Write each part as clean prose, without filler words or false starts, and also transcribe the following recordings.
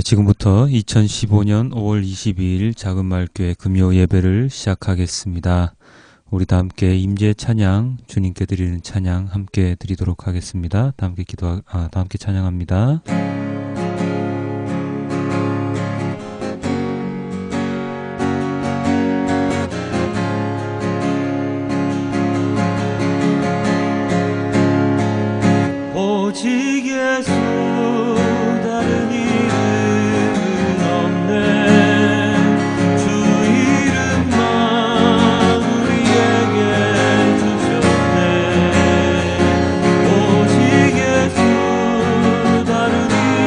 지금부터 2015년 5월 22일 작은마을교회 금요 예배를 시작하겠습니다. 우리 다 함께 임재 찬양, 주님께 드리는 찬양 함께 드리도록 하겠습니다. 다 함께 찬양합니다. 오직 예수 다른 이름은 없네. 주 이름만 우리에게 주셨네. 오직 예수 다른 이름은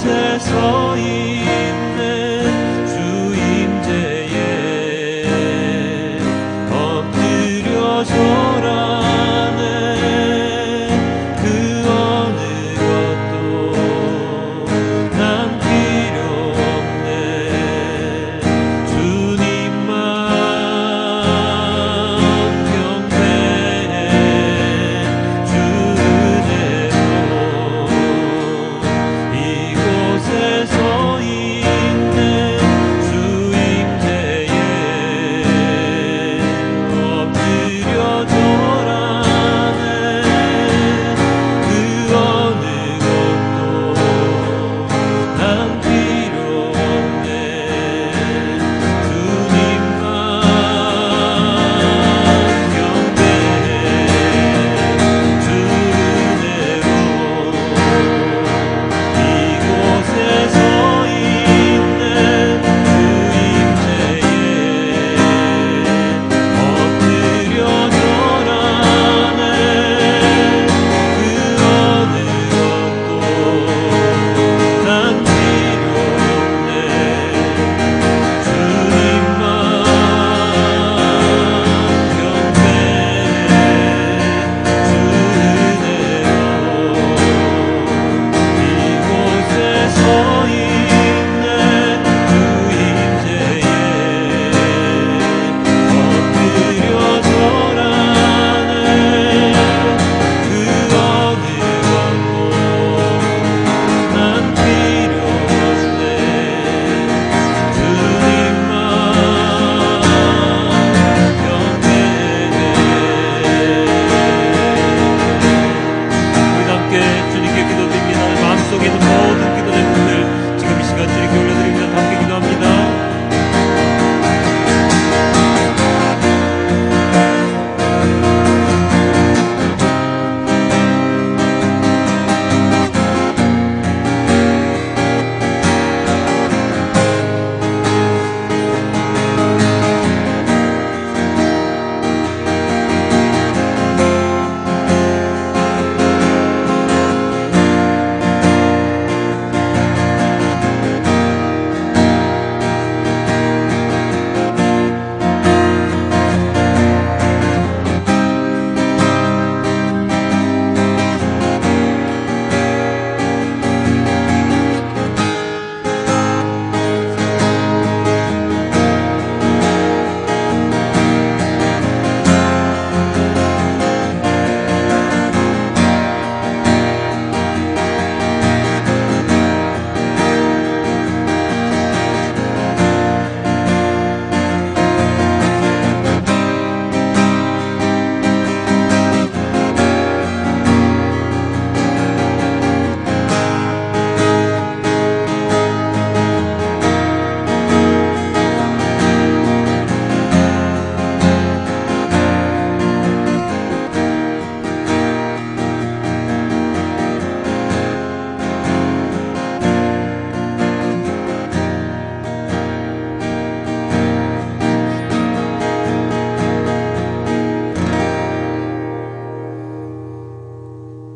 이곳에 서 있는 주 임재에 엎드려 절하네. 그 어느 것도 난 필요 없네. 주님만 평생 주 은혜로 이곳에 서 있는 주 임재에 엎드려 절하네. 그 어느 것도 난 필요 없네. 주님만 경배해. 주 은혜로 이곳에 서 있는 주 임재에 엎드려 절하네. 그 어느 것도 난 필요 없네. 주님만 경배해. 주 은혜로 이곳에 서 있는 주 임재에 엎드려 절하네. 그 어느 것도 난 필요 없네. 주님만 경배해. 우리 함께 주님께 기도드립니다. 마음속에 있는 모든 기도 제목들 지금 이 시간 주님께 올려드립니다. 함께 기도합니다.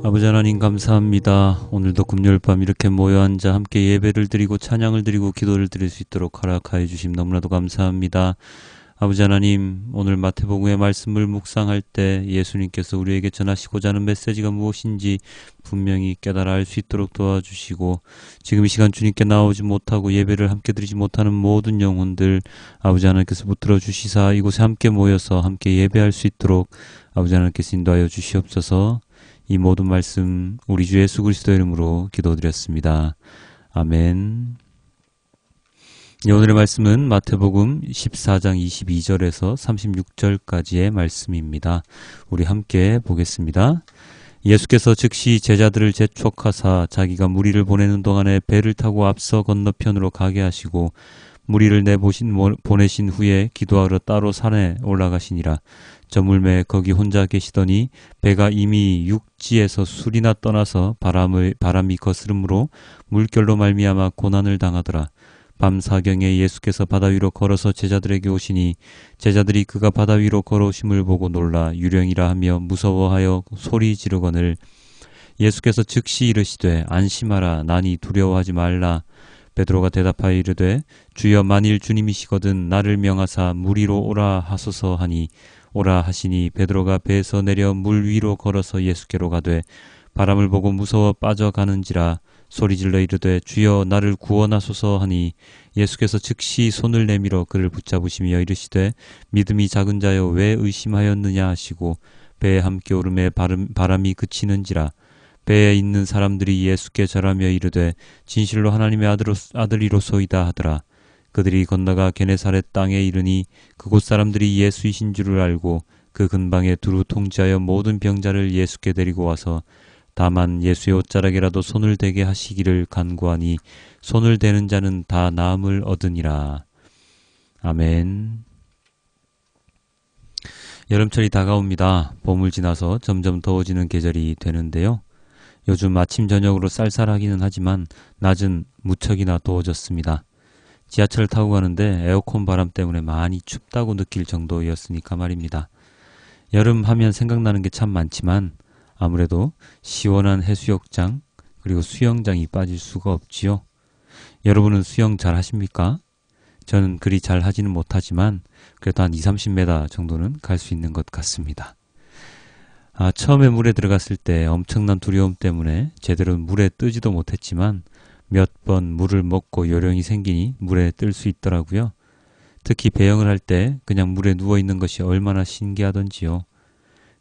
아버지 하나님 감사합니다. 오늘도 금요일 밤 이렇게 모여 앉아 함께 예배를 드리고 찬양을 드리고 기도를 드릴 수 있도록 허락하여 주심 너무나도 감사합니다. 아버지 하나님, 오늘 마태복음의 말씀을 묵상할 때 예수님께서 우리에게 전하시고자 하는 메시지가 무엇인지 분명히 깨달아 알 수 있도록 도와주시고, 지금 이 시간 주님께 나오지 못하고 예배를 함께 드리지 못하는 모든 영혼들 아버지 하나님께서 붙들어 주시사 이곳에 함께 모여서 함께 예배할 수 있도록 아버지 하나님께서 인도하여 주시옵소서. 이 모든 말씀 우리 주 예수 그리스도의 이름으로 기도드렸습니다. 아멘. 오늘의 말씀은 마태복음 14장 22절에서 36절까지의 말씀입니다. 우리 함께 보겠습니다. 예수께서 즉시 제자들을 재촉하사 자기가 무리를 보내는 동안에 배를 타고 앞서 건너편으로 가게 하시고 무리를 보내신 후에 기도하러 따로 산에 올라가시니라. 저물매 거기 혼자 계시더니 배가 이미 육지에서 술이나 떠나서 바람이 거스름으로 물결로 말미암아 고난을 당하더라. 밤 사경에 예수께서 바다 위로 걸어서 제자들에게 오시니 제자들이 그가 바다 위로 걸어오심을 보고 놀라 유령이라 하며 무서워하여 소리 지르거늘 예수께서 즉시 이르시되 안심하라 나니 두려워하지 말라. 베드로가 대답하여 이르되 주여 만일 주님이시거든 나를 명하사 물 위로 오라 하소서 하니 오라 하시니 베드로가 배에서 내려 물 위로 걸어서 예수께로 가되 바람을 보고 무서워 빠져가는지라 소리질러 이르되 주여 나를 구원하소서 하니 예수께서 즉시 손을 내밀어 그를 붙잡으시며 이르시되 믿음이 작은 자여 왜 의심하였느냐 하시고 배에 함께 오름에 바람이 그치는지라. 배에 있는 사람들이 예수께 절하며 이르되 진실로 하나님의 아들이로소이다 하더라. 그들이 건너가 게네사렛 땅에 이르니 그곳 사람들이 예수이신 줄을 알고 그 근방에 두루 통지하여 모든 병자를 예수께 데리고 와서 다만 예수의 옷자락이라도 손을 대게 하시기를 간구하니 손을 대는 자는 다 나음을 얻으니라. 아멘. 여름철이 다가옵니다. 봄을 지나서 점점 더워지는 계절이 되는데요. 요즘 아침 저녁으로 쌀쌀하기는 하지만 낮은 무척이나 더워졌습니다. 지하철 타고 가는데 에어컨 바람 때문에 많이 춥다고 느낄 정도였으니까 말입니다. 여름 하면 생각나는 게 참 많지만 아무래도 시원한 해수욕장 그리고 수영장이 빠질 수가 없지요. 여러분은 수영 잘 하십니까? 저는 그리 잘 하지는 못하지만 그래도 한 20-30m 정도는 갈 수 있는 것 같습니다. 처음에 물에 들어갔을 때 엄청난 두려움 때문에 제대로 물에 뜨지도 못했지만 몇 번 물을 먹고 요령이 생기니 물에 뜰 수 있더라고요. 특히 배영을 할 때 그냥 물에 누워있는 것이 얼마나 신기하던지요.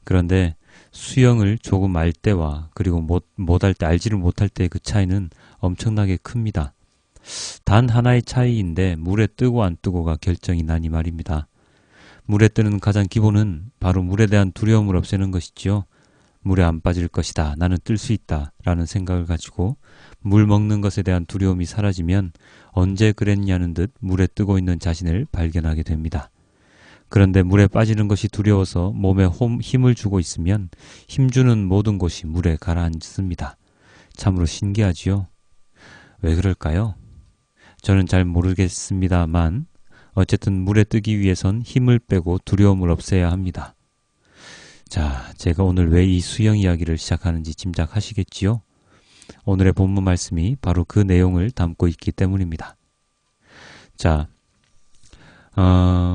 그런데 수영을 조금 알 때와 그리고 못할 때, 알지를 못할 때의 그 차이는 엄청나게 큽니다. 단 하나의 차이인데 물에 뜨고 안 뜨고가 결정이 나니 말입니다. 물에 뜨는 가장 기본은 바로 물에 대한 두려움을 없애는 것이지요. 물에 안 빠질 것이다. 나는 뜰 수 있다. 라는 생각을 가지고 물 먹는 것에 대한 두려움이 사라지면 언제 그랬냐는 듯 물에 뜨고 있는 자신을 발견하게 됩니다. 그런데 물에 빠지는 것이 두려워서 몸에 힘을 주고 있으면 힘주는 모든 곳이 물에 가라앉습니다. 참으로 신기하지요? 왜 그럴까요? 저는 잘 모르겠습니다만 어쨌든 물에 뜨기 위해선 힘을 빼고 두려움을 없애야 합니다. 자, 제가 오늘 왜 이 수영 이야기를 시작하는지 짐작하시겠지요? 오늘의 본문 말씀이 바로 그 내용을 담고 있기 때문입니다. 자,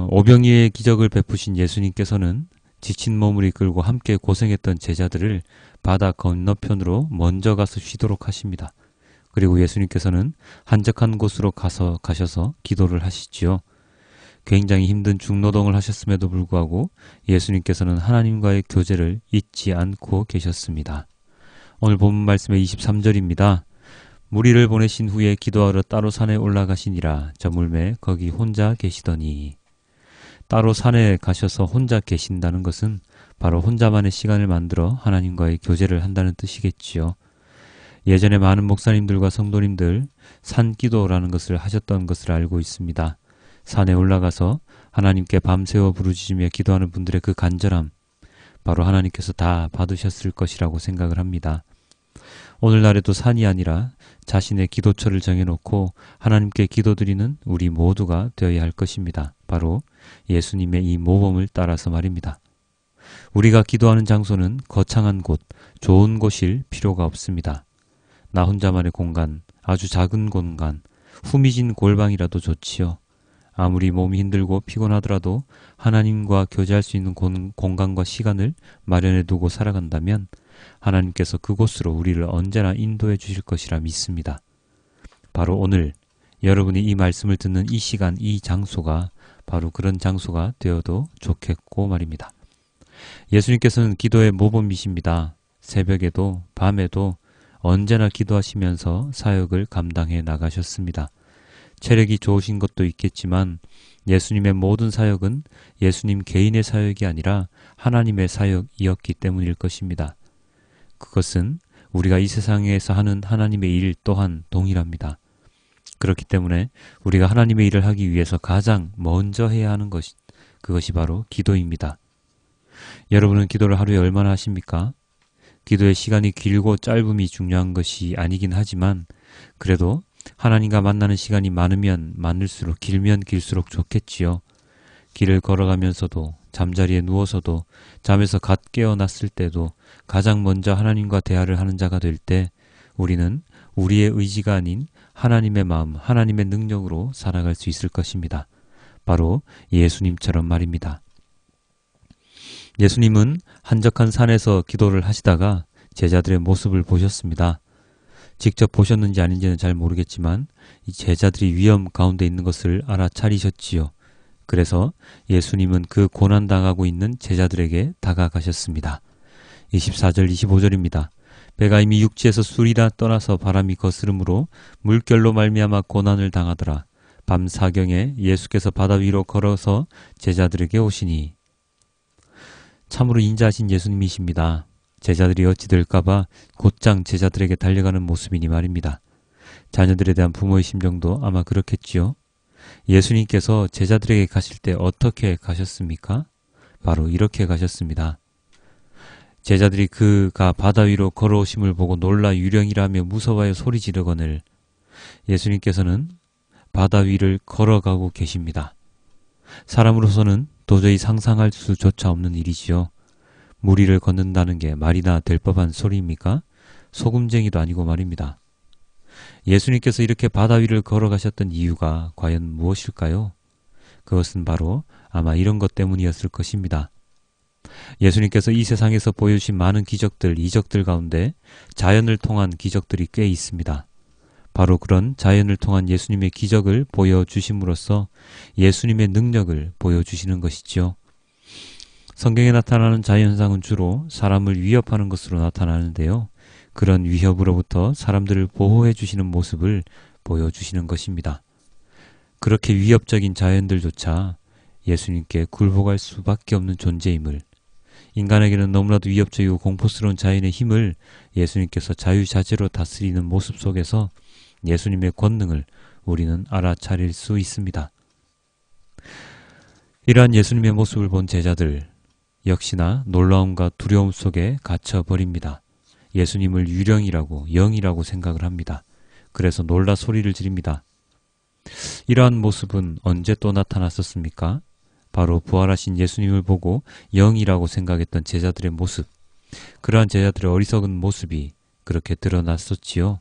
오병이의 기적을 베푸신 예수님께서는 지친 몸을 이끌고 함께 고생했던 제자들을 바다 건너편으로 먼저 가서 쉬도록 하십니다. 그리고 예수님께서는 한적한 곳으로 가셔서 기도를 하시지요. 굉장히 힘든 중노동을 하셨음에도 불구하고 예수님께서는 하나님과의 교제를 잊지 않고 계셨습니다. 오늘 본문 말씀의 23절입니다. 무리를 보내신 후에 기도하러 따로 산에 올라가시니라. 저물매 거기 혼자 계시더니. 따로 산에 가셔서 혼자 계신다는 것은 바로 혼자만의 시간을 만들어 하나님과의 교제를 한다는 뜻이겠지요. 예전에 많은 목사님들과 성도님들 산기도라는 것을 하셨던 것을 알고 있습니다. 산에 올라가서 하나님께 밤새워 부르짖으며 기도하는 분들의 그 간절함, 바로 하나님께서 다 받으셨을 것이라고 생각을 합니다. 오늘날에도 산이 아니라 자신의 기도처를 정해놓고 하나님께 기도드리는 우리 모두가 되어야 할 것입니다. 바로 예수님의 이 모범을 따라서 말입니다. 우리가 기도하는 장소는 거창한 곳, 좋은 곳일 필요가 없습니다. 나 혼자만의 공간, 아주 작은 공간, 후미진 골방이라도 좋지요. 아무리 몸이 힘들고 피곤하더라도 하나님과 교제할 수 있는 공간과 시간을 마련해 두고 살아간다면 하나님께서 그곳으로 우리를 언제나 인도해 주실 것이라 믿습니다. 바로 오늘 여러분이 이 말씀을 듣는 이 시간, 이 장소가 바로 그런 장소가 되어도 좋겠고 말입니다. 예수님께서는 기도의 모범이십니다. 새벽에도 밤에도 언제나 기도하시면서 사역을 감당해 나가셨습니다. 체력이 좋으신 것도 있겠지만 예수님의 모든 사역은 예수님 개인의 사역이 아니라 하나님의 사역이었기 때문일 것입니다. 그것은 우리가 이 세상에서 하는 하나님의 일 또한 동일합니다. 그렇기 때문에 우리가 하나님의 일을 하기 위해서 가장 먼저 해야 하는 그것이 바로 기도입니다. 여러분은 기도를 하루에 얼마나 하십니까? 기도의 시간이 길고 짧음이 중요한 것이 아니긴 하지만 그래도 하나님과 만나는 시간이 많으면 많을수록 길면 길수록 좋겠지요. 길을 걸어가면서도 잠자리에 누워서도 잠에서 갓 깨어났을 때도 가장 먼저 하나님과 대화를 하는 자가 될 때 우리는 우리의 의지가 아닌 하나님의 마음, 하나님의 능력으로 살아갈 수 있을 것입니다. 바로 예수님처럼 말입니다. 예수님은 한적한 산에서 기도를 하시다가 제자들의 모습을 보셨습니다. 직접 보셨는지 아닌지는 잘 모르겠지만 이 제자들이 위험 가운데 있는 것을 알아차리셨지요. 그래서 예수님은 그 고난당하고 있는 제자들에게 다가가셨습니다. 24절 25절입니다. 배가 이미 육지에서 술이라 떠나서 바람이 거스름으로 물결로 말미암아 고난을 당하더라. 밤 사경에 예수께서 바다 위로 걸어서 제자들에게 오시니. 참으로 인자하신 예수님이십니다. 제자들이 어찌 될까봐 곧장 제자들에게 달려가는 모습이니 말입니다. 자녀들에 대한 부모의 심정도 아마 그렇겠지요. 예수님께서 제자들에게 가실 때 어떻게 가셨습니까? 바로 이렇게 가셨습니다. 제자들이 그가 바다 위로 걸어오심을 보고 놀라 유령이라며 무서워하여 소리 지르거늘 예수님께서는 바다 위를 걸어가고 계십니다. 사람으로서는 도저히 상상할 수조차 없는 일이지요. 물 위를 걷는다는 게 말이나 될 법한 소리입니까? 소금쟁이도 아니고 말입니다. 예수님께서 이렇게 바다 위를 걸어가셨던 이유가 과연 무엇일까요? 그것은 바로 아마 이런 것 때문이었을 것입니다. 예수님께서 이 세상에서 보여주신 많은 기적들, 이적들 가운데 자연을 통한 기적들이 꽤 있습니다. 바로 그런 자연을 통한 예수님의 기적을 보여주심으로써 예수님의 능력을 보여주시는 것이지요. 성경에 나타나는 자연현상은 주로 사람을 위협하는 것으로 나타나는데요. 그런 위협으로부터 사람들을 보호해 주시는 모습을 보여주시는 것입니다. 그렇게 위협적인 자연들조차 예수님께 굴복할 수밖에 없는 존재임을, 인간에게는 너무나도 위협적이고 공포스러운 자연의 힘을 예수님께서 자유자재로 다스리는 모습 속에서 예수님의 권능을 우리는 알아차릴 수 있습니다. 이러한 예수님의 모습을 본 제자들 역시나 놀라움과 두려움 속에 갇혀버립니다. 예수님을 유령이라고, 영이라고 생각을 합니다. 그래서 놀라 소리를 지릅니다. 이러한 모습은 언제 또 나타났었습니까? 바로 부활하신 예수님을 보고 영이라고 생각했던 제자들의 모습, 그러한 제자들의 어리석은 모습이 그렇게 드러났었지요.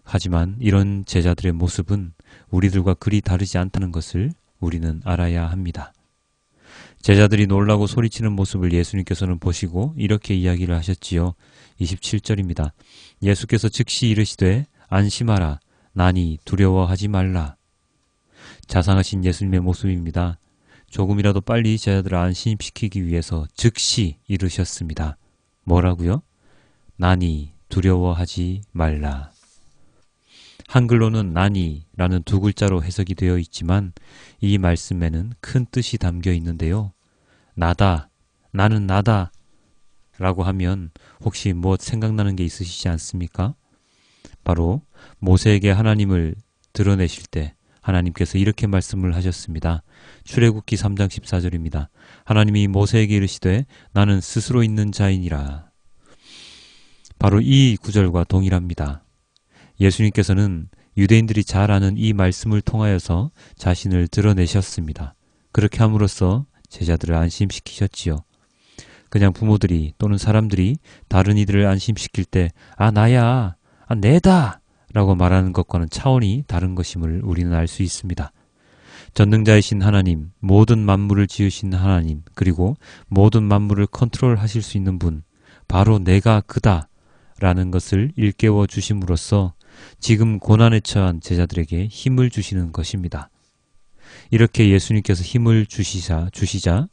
하지만 이런 제자들의 모습은 우리들과 그리 다르지 않다는 것을 우리는 알아야 합니다. 제자들이 놀라고 소리치는 모습을 예수님께서는 보시고 이렇게 이야기를 하셨지요. 27절입니다. 예수께서 즉시 이르시되 안심하라, 나니 두려워하지 말라. 자상하신 예수님의 모습입니다. 조금이라도 빨리 제자들을 안심시키기 위해서 즉시 이르셨습니다. 뭐라고요? 나니 두려워하지 말라. 한글로는 나니라는 두 글자로 해석이 되어 있지만 이 말씀에는 큰 뜻이 담겨 있는데요. 나다, 나는 나다 라고 하면 혹시 무엇 생각나는 게 있으시지 않습니까? 바로 모세에게 하나님을 드러내실 때 하나님께서 이렇게 말씀을 하셨습니다. 출애굽기 3장 14절입니다. 하나님이 모세에게 이르시되 나는 스스로 있는 자이니라. 바로 이 구절과 동일합니다. 예수님께서는 유대인들이 잘 아는 이 말씀을 통하여서 자신을 드러내셨습니다. 그렇게 함으로써 제자들을 안심시키셨지요. 그냥 부모들이 또는 사람들이 다른 이들을 안심시킬 때 아 나야, 아 내다 라고 말하는 것과는 차원이 다른 것임을 우리는 알 수 있습니다. 전능자이신 하나님, 모든 만물을 지으신 하나님, 그리고 모든 만물을 컨트롤하실 수 있는 분, 바로 내가 그다 라는 것을 일깨워 주심으로써 지금 고난에 처한 제자들에게 힘을 주시는 것입니다. 이렇게 예수님께서 힘을 주시자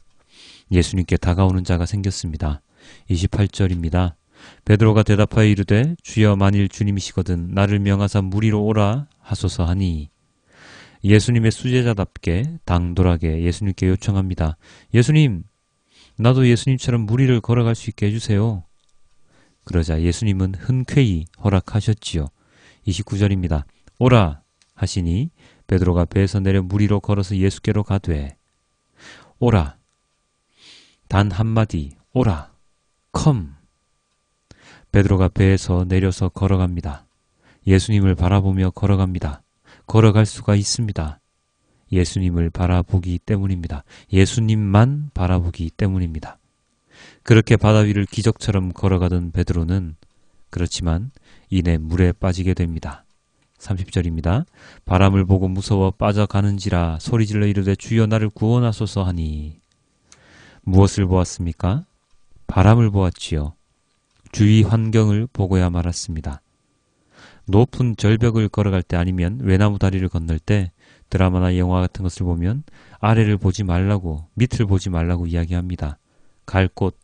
예수님께 다가오는 자가 생겼습니다. 28절입니다. 베드로가 대답하여 이르되 주여 만일 주님이시거든 나를 명하사 물 위로 오라 하소서 하니. 예수님의 수제자답게 당돌하게 예수님께 요청합니다. 예수님, 나도 예수님처럼 물 위를 걸어갈 수 있게 해주세요. 그러자 예수님은 흔쾌히 허락하셨지요. 29절입니다. 오라 하시니 베드로가 배에서 내려 물 위로 걸어서 예수께로 가되. 오라. 단 한마디 오라. 컴. 베드로가 배에서 내려서 걸어갑니다. 예수님을 바라보며 걸어갑니다. 걸어갈 수가 있습니다. 예수님을 바라보기 때문입니다. 예수님만 바라보기 때문입니다. 그렇게 바다 위를 기적처럼 걸어가던 베드로는 그렇지만 이내 물에 빠지게 됩니다. 30절입니다. 바람을 보고 무서워 빠져가는지라 소리질러 이르되 주여 나를 구원하소서 하니. 무엇을 보았습니까? 바람을 보았지요. 주위 환경을 보고야 말았습니다. 높은 절벽을 걸어갈 때 아니면 외나무 다리를 건널 때 드라마나 영화 같은 것을 보면 아래를 보지 말라고, 밑을 보지 말라고 이야기합니다. 갈 곳,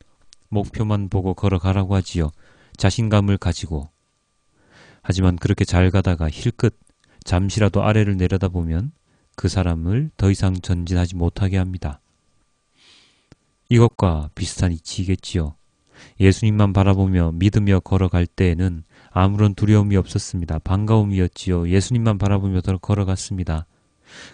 목표만 보고 걸어가라고 하지요. 자신감을 가지고. 하지만 그렇게 잘 가다가 힐끗 잠시라도 아래를 내려다보면 그 사람을 더 이상 전진하지 못하게 합니다. 이것과 비슷한 이치이겠지요. 예수님만 바라보며 믿으며 걸어갈 때에는 아무런 두려움이 없었습니다. 반가움이었지요. 예수님만 바라보며 걸어갔습니다.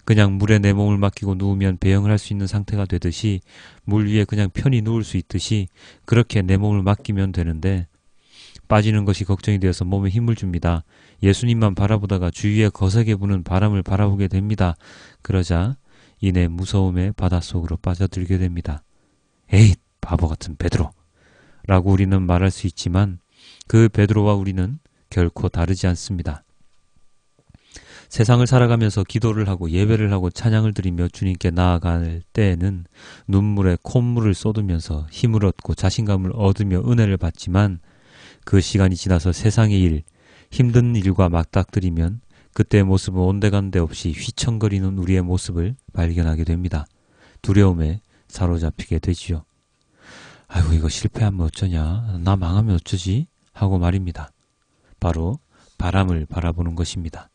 그냥 물에 내 몸을 맡기고 누우면 배영을 할 수 있는 상태가 되듯이 물 위에 그냥 편히 누울 수 있듯이 그렇게 내 몸을 맡기면 되는데 빠지는 것이 걱정이 되어서 몸에 힘을 줍니다. 예수님만 바라보다가 주위에 거세게 부는 바람을 바라보게 됩니다. 그러자 이내 무서움의 바닷속으로 빠져들게 됩니다. 에이, 바보 같은 베드로! 라고 우리는 말할 수 있지만 그 베드로와 우리는 결코 다르지 않습니다. 세상을 살아가면서 기도를 하고 예배를 하고 찬양을 드리며 주님께 나아갈 때에는 눈물에 콧물을 쏟으면서 힘을 얻고 자신감을 얻으며 은혜를 받지만 그 시간이 지나서 세상의 일, 힘든 일과 맞닥뜨리면 그때의 모습은 온데간데 없이 휘청거리는 우리의 모습을 발견하게 됩니다. 두려움에 사로잡히게 되지요. 아이고 이거 실패하면 어쩌냐, 나 망하면 어쩌지 하고 말입니다. 바로 바람을 바라보는 것입니다.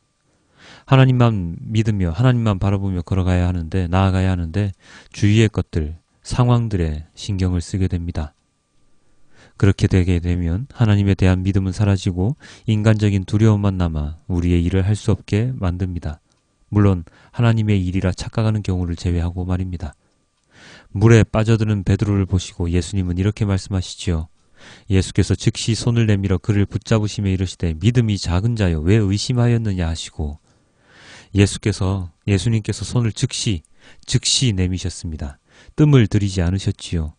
하나님만 믿으며 하나님만 바라보며 걸어가야 하는데, 나아가야 하는데 주위의 것들, 상황들에 신경을 쓰게 됩니다. 그렇게 되게 되면 하나님에 대한 믿음은 사라지고 인간적인 두려움만 남아 우리의 일을 할 수 없게 만듭니다. 물론 하나님의 일이라 착각하는 경우를 제외하고 말입니다. 물에 빠져드는 베드로를 보시고 예수님은 이렇게 말씀하시지요. 예수께서 즉시 손을 내밀어 그를 붙잡으시며 이르시되 믿음이 작은 자여 왜 의심하였느냐 하시고, 예수님께서 손을 즉시 내미셨습니다. 뜸을 들이지 않으셨지요.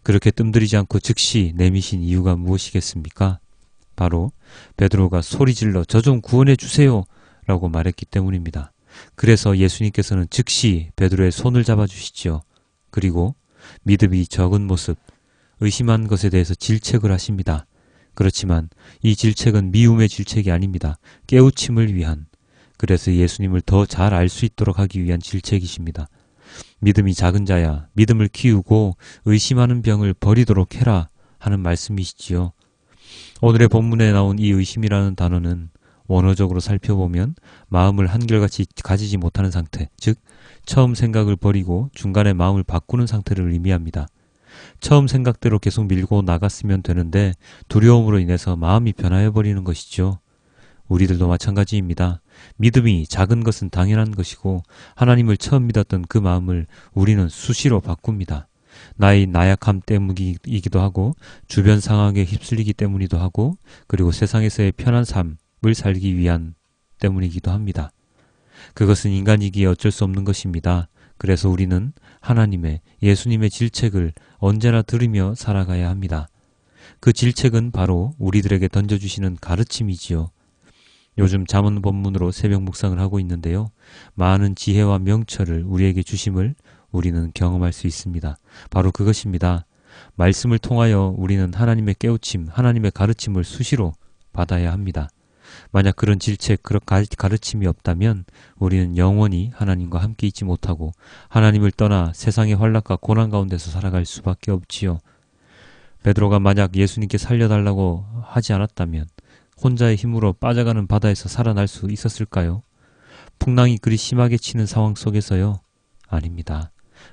그렇게 뜸들이지 않고 즉시 내미신 이유가 무엇이겠습니까? 바로 베드로가 소리질러 저 좀 구원해 주세요 라고 말했기 때문입니다. 그래서 예수님께서는 즉시 베드로의 손을 잡아주시지요. 그리고 믿음이 적은 모습, 의심한 것에 대해서 질책을 하십니다. 그렇지만 이 질책은 미움의 질책이 아닙니다. 깨우침을 위한, 그래서 예수님을 더 잘 알 수 있도록 하기 위한 질책이십니다. 믿음이 작은 자야, 믿음을 키우고 의심하는 병을 버리도록 해라 하는 말씀이시지요. 오늘의 본문에 나온 이 의심이라는 단어는 원어적으로 살펴보면 마음을 한결같이 가지지 못하는 상태, 즉 처음 생각을 버리고 중간에 마음을 바꾸는 상태를 의미합니다. 처음 생각대로 계속 밀고 나갔으면 되는데 두려움으로 인해서 마음이 변화해버리는 것이죠. 우리들도 마찬가지입니다. 믿음이 작은 것은 당연한 것이고 하나님을 처음 믿었던 그 마음을 우리는 수시로 바꿉니다. 나의 나약함 때문이기도 하고 주변 상황에 휩쓸리기 때문이기도 하고 그리고 세상에서의 편한 삶을 살기 위한 때문이기도 합니다. 그것은 인간이기에 어쩔 수 없는 것입니다. 그래서 우리는 하나님의, 예수님의 질책을 언제나 들으며 살아가야 합니다. 그 질책은 바로 우리들에게 던져주시는 가르침이지요. 요즘 잠언 본문으로 새벽 묵상을 하고 있는데요. 많은 지혜와 명철을 우리에게 주심을 우리는 경험할 수 있습니다. 바로 그것입니다. 말씀을 통하여 우리는 하나님의 깨우침, 하나님의 가르침을 수시로 받아야 합니다. 만약 그런 질책, 그런 가르침이 없다면 우리는 영원히 하나님과 함께 있지 못하고 하나님을 떠나 세상의 환락과 고난 가운데서 살아갈 수밖에 없지요. 베드로가 만약 예수님께 살려달라고 하지 않았다면 혼자의 힘으로 빠져가는 바다에서 살아날 수 있었을까요? 풍랑이 그리 심하게 치는 상황 속에서요? 아닙니다.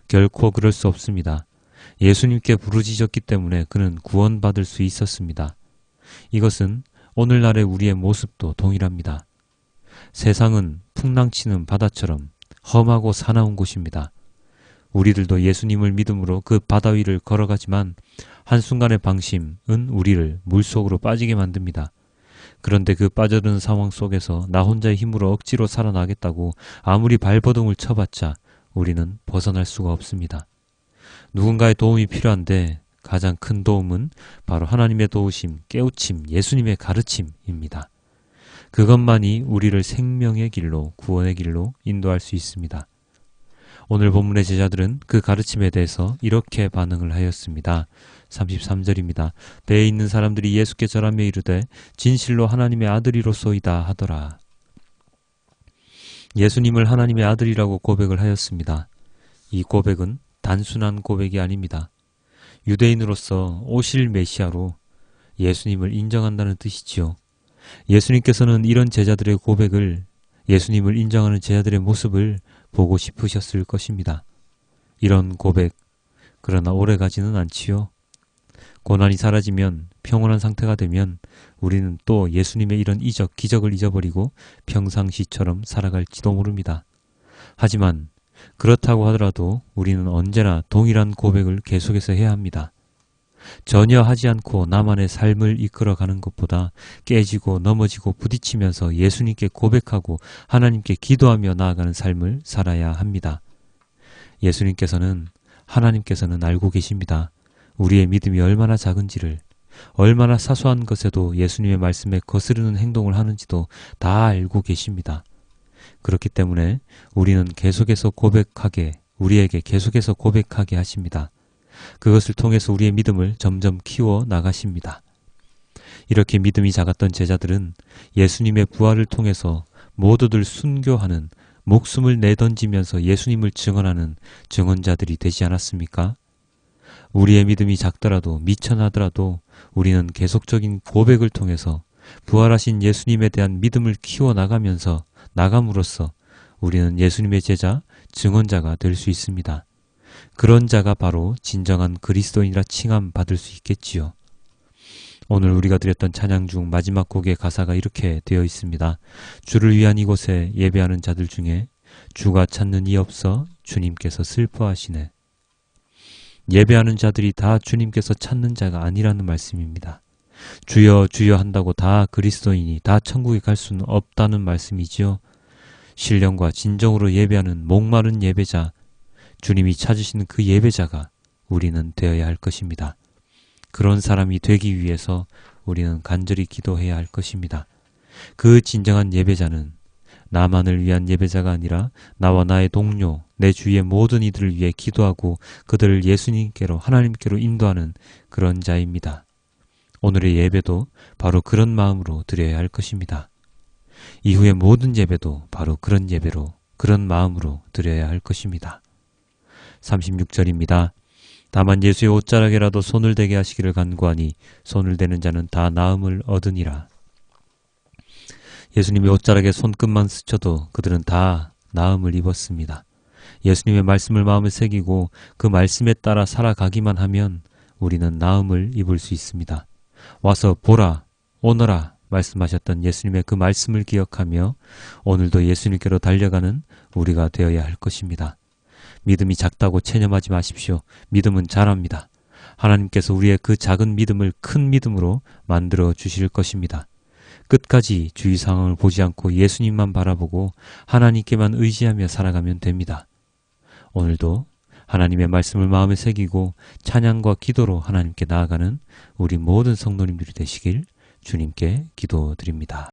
결코 그럴 수 없습니다. 예수님께 부르짖었기 때문에 그는 구원받을 수 있었습니다. 이것은 오늘날의 우리의 모습도 동일합니다. 세상은 풍랑치는 바다처럼 험하고 사나운 곳입니다. 우리들도 예수님을 믿음으로 그 바다 위를 걸어가지만 한순간의 방심은 우리를 물속으로 빠지게 만듭니다. 그런데 그 빠져드는 상황 속에서 나 혼자의 힘으로 억지로 살아나겠다고 아무리 발버둥을 쳐봤자 우리는 벗어날 수가 없습니다. 누군가의 도움이 필요한데 가장 큰 도움은 바로 하나님의 도우심, 깨우침, 예수님의 가르침입니다. 그것만이 우리를 생명의 길로, 구원의 길로 인도할 수 있습니다. 오늘 본문의 제자들은 그 가르침에 대해서 이렇게 반응을 하였습니다. 33절입니다. 배에 있는 사람들이 예수께 절하며 이르되 진실로 하나님의 아들이로소이다 하더라. 예수님을 하나님의 아들이라고 고백을 하였습니다. 이 고백은 단순한 고백이 아닙니다. 유대인으로서 오실 메시아로 예수님을 인정한다는 뜻이지요. 예수님께서는 이런 제자들의 고백을, 예수님을 인정하는 제자들의 모습을 보고 싶으셨을 것입니다. 이런 고백, 그러나 오래가지는 않지요. 고난이 사라지면, 평온한 상태가 되면 우리는 또 예수님의 이런 이적, 기적을 잊어버리고 평상시처럼 살아갈지도 모릅니다. 하지만 그렇다고 하더라도 우리는 언제나 동일한 고백을 계속해서 해야 합니다. 전혀 하지 않고 나만의 삶을 이끌어가는 것보다 깨지고 넘어지고 부딪히면서 예수님께 고백하고 하나님께 기도하며 나아가는 삶을 살아야 합니다. 예수님께서는, 하나님께서는 알고 계십니다. 우리의 믿음이 얼마나 작은지를, 얼마나 사소한 것에도 예수님의 말씀에 거스르는 행동을 하는지도 다 알고 계십니다. 그렇기 때문에 우리는 계속해서 우리에게 계속해서 고백하게 하십니다. 그것을 통해서 우리의 믿음을 점점 키워 나가십니다. 이렇게 믿음이 작았던 제자들은 예수님의 부활을 통해서 모두들 순교하는, 목숨을 내던지면서 예수님을 증언하는 증언자들이 되지 않았습니까? 우리의 믿음이 작더라도, 미천하더라도 우리는 계속적인 고백을 통해서 부활하신 예수님에 대한 믿음을 키워나가면서 나감으로써 우리는 예수님의 제자, 증언자가 될 수 있습니다. 그런 자가 바로 진정한 그리스도인이라 칭함 받을 수 있겠지요. 오늘 우리가 드렸던 찬양 중 마지막 곡의 가사가 이렇게 되어 있습니다. 주를 위한 이곳에 예배하는 자들 중에 주가 찾는 이 없어 주님께서 슬퍼하시네. 예배하는 자들이 다 주님께서 찾는 자가 아니라는 말씀입니다. 주여 주여 한다고 다 그리스도인이 다 천국에 갈 수는 없다는 말씀이지요. 신령과 진정으로 예배하는 목마른 예배자, 주님이 찾으시는 그 예배자가 우리는 되어야 할 것입니다. 그런 사람이 되기 위해서 우리는 간절히 기도해야 할 것입니다. 그 진정한 예배자는 나만을 위한 예배자가 아니라 나와 나의 동료, 내 주위의 모든 이들을 위해 기도하고 그들을 예수님께로, 하나님께로 인도하는 그런 자입니다. 오늘의 예배도 바로 그런 마음으로 드려야 할 것입니다. 이후의 모든 예배도 바로 그런 예배로, 그런 마음으로 드려야 할 것입니다. 36절입니다. 다만 예수의 옷자락에라도 손을 대게 하시기를 간구하니 손을 대는 자는 다 나음을 얻으니라. 예수님의 옷자락에 손끝만 스쳐도 그들은 다 나음을 입었습니다. 예수님의 말씀을 마음에 새기고 그 말씀에 따라 살아가기만 하면 우리는 나음을 입을 수 있습니다. 와서 보라, 오너라 말씀하셨던 예수님의 그 말씀을 기억하며 오늘도 예수님께로 달려가는 우리가 되어야 할 것입니다. 믿음이 작다고 체념하지 마십시오. 믿음은 잘합니다. 하나님께서 우리의 그 작은 믿음을 큰 믿음으로 만들어 주실 것입니다. 끝까지 주위 상황을 보지 않고 예수님만 바라보고 하나님께만 의지하며 살아가면 됩니다. 오늘도 하나님의 말씀을 마음에 새기고 찬양과 기도로 하나님께 나아가는 우리 모든 성도님들이 되시길 주님께 기도드립니다.